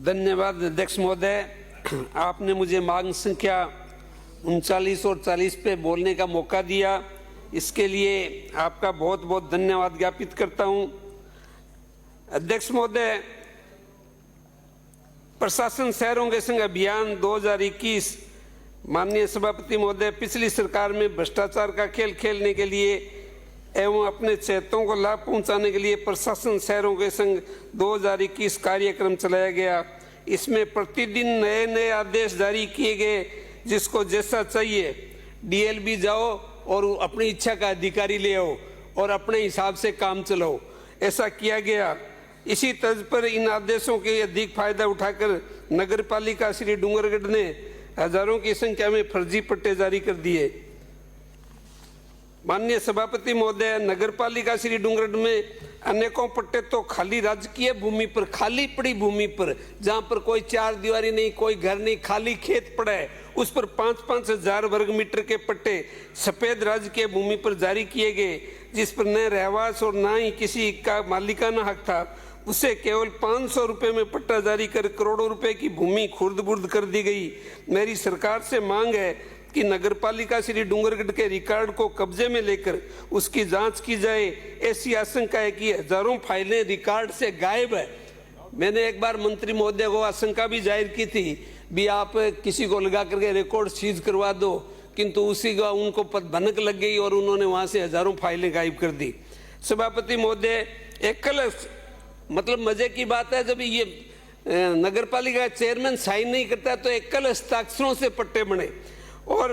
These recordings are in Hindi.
धन्यवाद अध्यक्ष महोदय। आपने मुझे मांग संख्या 39 और 40 पे बोलने का मौका दिया, इसके लिए आपका बहुत बहुत धन्यवाद ज्ञापित करता हूं। अध्यक्ष महोदय, प्रशासन शहरों के संग अभियान 2021, माननीय सभापति महोदय, पिछली सरकार में भ्रष्टाचार का खेल खेलने के लिए एवं अपने चेतों को लाभ पहुंचाने के लिए प्रशासन शहरों के संग 2021 कार्यक्रम चलाया गया। इसमें प्रतिदिन नए नए आदेश जारी किए गए, जिसको जैसा चाहिए डीएलबी जाओ और अपनी इच्छा का अधिकारी ले आओ और अपने हिसाब से काम चलाओ, ऐसा किया गया। इसी तर्ज पर इन आदेशों के अधिक फायदा उठाकर नगरपालिका श्री डूंगरगढ़ ने हजारों की संख्या में फर्जी पट्टे जारी कर दिए। माननीय सभापति महोदय, नगरपालिका श्री डूंगरगढ़ में अनेकों पट्टे तो खाली राजकीय भूमि पर, खाली पड़ी भूमि पर, जहां पर कोई चार दीवारी नहीं, कोई घर नहीं, खाली खेत पड़ा है, उस पर 5-5 हजार वर्ग मीटर के पट्टे सफेद राजकीय भूमि पर जारी किए गए, जिस पर न रहवास और न ही किसी का मालिकाना हक था। उसे केवल 500 रुपए में पट्टा जारी कर करोड़ों रुपए की भूमि खुर्द-बुर्द कर दी गई। मेरी सरकार से मांग है कि नगरपालिका श्री डूंगरगढ़ के रिकॉर्ड को कब्जे में लेकर उसकी जांच की जाए। ऐसी आशंका है कि हजारों फाइलें रिकॉर्ड से गायब है। मैंने एक बार मंत्री महोदय को आशंका भी जाहिर की थी भी आप किसी को लगा करके रिकॉर्ड सीज करवा दो, किंतु उसी का उनको भनक लग गई और उन्होंने वहां से हजारों फाइलें गायब कर दी। सभापति महोदय, एकल मतलब मजे की बात है, जब ये नगरपालिका चेयरमैन साइन नहीं करता तो एकल हस्ताक्षरों से पट्टे बने। और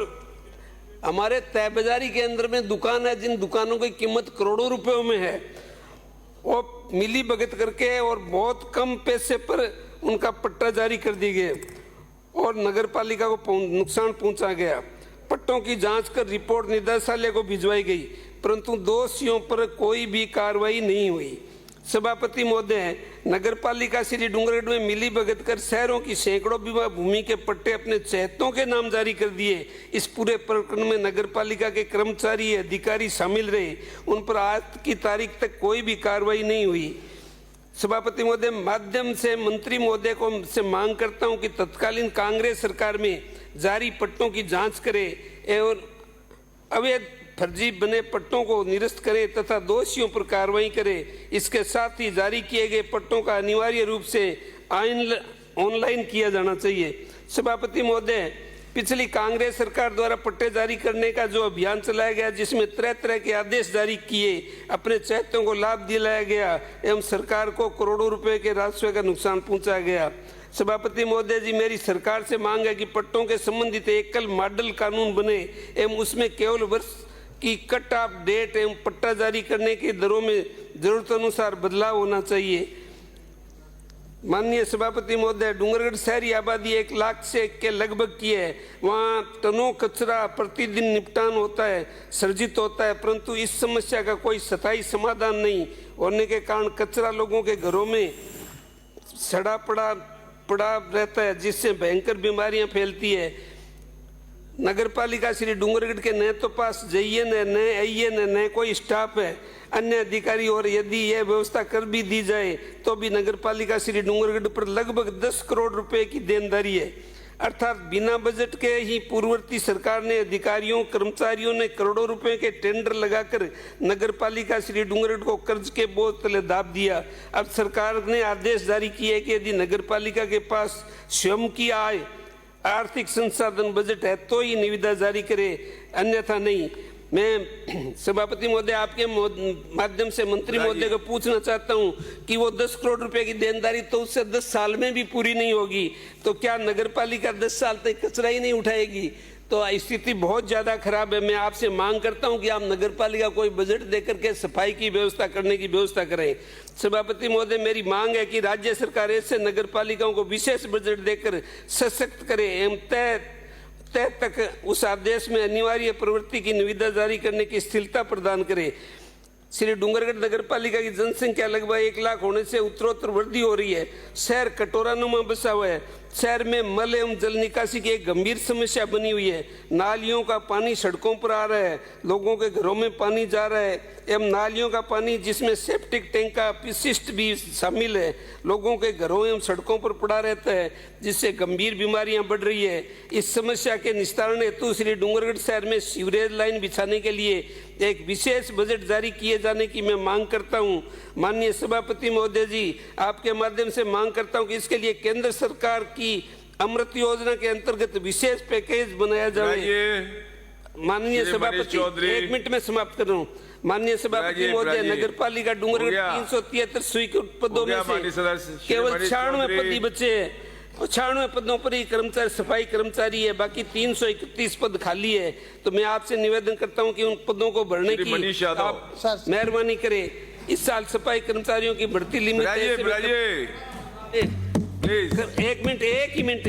हमारे तय बाजारी के अंदर में दुकान है, जिन दुकानों की कीमत करोड़ों रुपयों में है, वो मिली भगत करके और बहुत कम पैसे पर उनका पट्टा जारी कर दी गए और नगरपालिका को नुकसान पहुंचा गया। पट्टों की जांच कर रिपोर्ट निदेशालय को भिजवाई गई, परंतु दोषियों पर कोई भी कार्रवाई नहीं हुई। सभापति महोदय, नगरपालिका श्री डूंगरगढ़ में मिली भगत कर शहरों की सैकड़ों बीघा भूमि के पट्टे अपने चहेतों के नाम जारी कर दिए। इस पूरे प्रकरण में नगरपालिका के कर्मचारी अधिकारी शामिल रहे, उन पर आज की तारीख तक कोई भी कार्रवाई नहीं हुई। सभापति महोदय, माध्यम से मंत्री महोदय को से मांग करता हूं कि तत्कालीन कांग्रेस सरकार में जारी पट्टों की जांच करे और अवैध फर्जी बने पट्टों को निरस्त करे तथा दोषियों पर कार्रवाई करे। इसके साथ ही जारी किए गए पट्टों का अनिवार्य रूप से ऑनलाइन किया जाना चाहिए। सभापति महोदय, पिछली कांग्रेस सरकार द्वारा पट्टे जारी करने का जो अभियान चलाया गया, जिसमें तरह तरह के आदेश जारी किए, अपने चहेतों को लाभ दिलाया गया एवं सरकार को करोड़ों रुपए के राजस्व का नुकसान पहुंचाया गया। सभापति महोदय जी, मेरी सरकार से मांग है कि पट्टों के संबंधित एकल मॉडल कानून बने एवं उसमें केवल वर्ष की कट ऑफ डेट एवं पट्टा जारी करने की दरों में जरूरत अनुसार बदलाव होना चाहिए। माननीय सभापति महोदय, डूंगरगढ़ शहरी आबादी 1 लाख से के लगभग की है। वहाँ टनों कचरा प्रतिदिन निपटान होता है, सर्जित होता है, परंतु इस समस्या का कोई स्थायी समाधान नहीं होने के कारण कचरा लोगों के घरों में सड़ा पड़ा रहता है, जिससे भयंकर बीमारियां फैलती है। नगरपालिका श्री डूंगरगढ़ के न तो पास जाइए न आइए न कोई स्टाफ है, अन्य अधिकारी, और यदि यह व्यवस्था कर भी दी जाए तो भी नगरपालिका श्री डूंगरगढ़ पर लगभग 10 करोड़ रुपए की देनदारी है। अर्थात बिना बजट के ही पूर्ववर्ती सरकार ने अधिकारियों कर्मचारियों ने करोड़ों रुपए के टेंडर लगाकर नगरपालिका श्री डूंगरगढ़ को कर्ज के बोझ तले दाब दिया। अब सरकार ने आदेश जारी किया है कि यदि नगरपालिका के पास स्वयं की आय, आर्थिक संसाधन, बजट है तो ही निविदा जारी करे, अन्यथा नहीं। मैं सभापति महोदय आपके माध्यम से मंत्री महोदय को पूछना चाहता हूं कि वो 10 करोड़ रुपए की देनदारी तो उससे 10 साल में भी पूरी नहीं होगी, तो क्या नगरपालिका 10 साल तक कचरा ही नहीं उठाएगी? तो स्थिति बहुत ज्यादा खराब है। मैं आपसे मांग करता हूं कि आप नगरपालिका कोई बजट देकर के सफाई की व्यवस्था करने की व्यवस्था करें। सभापति महोदय, मेरी मांग है कि राज्य सरकार ऐसे नगरपालिकाओं को विशेष बजट देकर सशक्त करे एवं तय तक उस आदेश में अनिवार्य प्रवृत्ति की निविदा जारी करने की स्थिरता प्रदान करे। श्री डूंगरगढ़ नगरपालिका की जनसंख्या लगभग 1 लाख होने से उत्तरोत्तर वृद्धि हो रही है। शहर कटोरानुमा बसा हुआ है, शहर में मल एवं जल निकासी की एक गंभीर समस्या बनी हुई है। नालियों का पानी सड़कों पर आ रहा है, लोगों के घरों में पानी जा रहा है एवं नालियों का पानी जिसमें सेप्टिक टैंक का अपशिष्ट भी शामिल है, लोगों के घरों एवं सड़कों पर पड़ा रहता है, जिससे गंभीर बीमारियां बढ़ रही है। इस समस्या के निस्तारण हेतु श्री डूंगरगढ़ शहर में सीवरेज लाइन बिछाने के लिए एक विशेष बजट जारी किए जाने की मैं मांग करता हूं। माननीय सभापति महोदय जी, आपके माध्यम से मांग करता हूं कि इसके लिए केंद्र सरकार की अमृत योजना के अंतर्गत विशेष पैकेज बनाया जाए। माननीय सभापति, 1 मिनट में समाप्त कर रहा हूँ। माननीय सभापति महोदय, नगर पालिका डूंगरगढ़ 373 स्वीकृत पदों में से केवल 96 पद ही बचे हैं। 96 पदों पर ही कर्मचारी सफाई कर्मचारी है, बाकी 331 पद खाली है। तो मैं आपसे निवेदन करता हूं कि उन पदों को भरने की आप मेहरबानी करें। इस साल सफाई कर्मचारियों की भर्ती लिमिट 1 मिनट, 1 ही मिनट